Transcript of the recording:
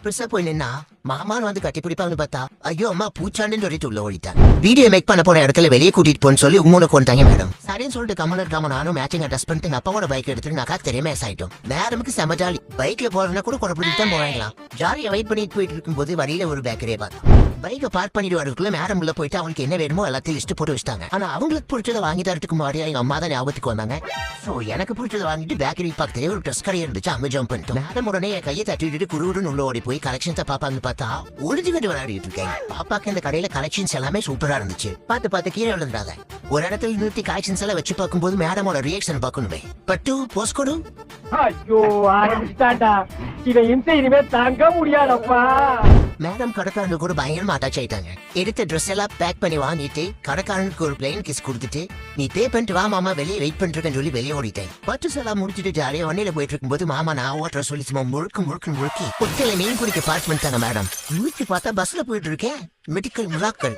பெருசா போய் நின்னா மாமான்னு வந்து கட்டி பிடிப்பாங்கன்னு பார்த்தா ஐயோ அம்மா பூச்சாண்டுன்னு சொல்லிட்டு உள்ள ஓடிட்டேன். வீடியோ மேக் பண்ண போன இடத்துல வெளியே கூட்டிட்டு போன்னு சொல்லி உம்மனை கொண்டாங்க மேடம். சரின்னு சொல்லிட்டு கமலர் காம நானும் மேட்சிங் அட்ஜஸ்ட் பண்ணிட்டு எங்க அப்பாவோட பைக் எடுத்துட்டு நான் தெரியாம ஆயிட்டோம். நேரமுக்கு செம ஜாலி. பைக்ல போறதுனா கூட குறைப்பிட்டு தான் போவாங்களாம். ஜாலியா வெயிட் பண்ணிட்டு போயிட்டு இருக்கும்போது வழியில ஒரு பேக்கரியை பார்த்தோம். பைக்கை பார்க் பண்ணிட்டு வரதுக்குள்ள மேடம் உள்ள போயிட்டு அவங்களுக்கு என்ன வேணுமோ எல்லாத்தையும் லிஸ்ட் போட்டு வச்சிட்டாங்க. ஆனா அவங்களுக்கு பிடிச்சதை வாங்கி தரத்துக்கு முன்னாடி எங்க அம்மா தான் ஞாபகத்துக்கு வந்தாங்க. சோ எனக்கு பிடிச்சதை வாங்கிட்டு பேக்கரி பக்கத்துல ஒரு ட்ரெஸ் கடை இருந்துச்சு. அங்க ஜம்ப் பண்ணிட்டோம். மேடம் உடனே என் கையை தட்டிட்டு குருன்னு உள்ள ஓடி போய் கலெக்ஷன்ஸை பாப்பாங்கன்னு பார்த்தா ஒளிஞ்சு கட்டு விளையாடிட்டு இருக்கேன். பாப்பாக்கு இந்த கடையில கலெக்ஷன்ஸ் எல்லாமே சூப்பரா இருந்துச்சு. பார்த்து கீழே விழுந்தாங்க. ஒரு இடத்துல நிறுத்தி கலெக்ஷன்ஸ் எல்லாம் வச்சு பார்க்கும்போது மேடமோட ரியாக்ஷன் பார்க்கணுமே. பட்டு போஸ்ட் கொடு. ஐயோ ஆரம்பிச்சுட்டாண்டா. இதை இனிமே தாங்க முடியாதப்பா. மேடம் கடைக்காரங்க கூட பயங்கரமா அட்டாச் ஆயிட்டாங்க. எடுத்த ட்ரெஸ் எல்லாம் பேக் பண்ணி வாங்கிட்டு கடைக்காரனுக்கு ஒரு பிளைன் கிஸ் கொடுத்துட்டு நீ பே பண்ணிட்டு வா மாமா வெளியே வெயிட் பண்ணிருக்கேன்னு சொல்லி வெளியே ஓடிட்டேன். பர்ச்சேஸ் எல்லாம் முடிச்சுட்டு ஜாலியா வண்டியில போயிட்டு இருக்கும்போது மாமா நான் ஓட்டுற சொல்லி சும்மா முழுக்கி கொட்டையில மீன் குடிக்க பார்க் பண்ணிட்டாங்க மேடம். முடிச்சு பார்த்தா பஸ்ல போயிட்டு இருக்கேன். மெடிக்கல் முலாக்கள்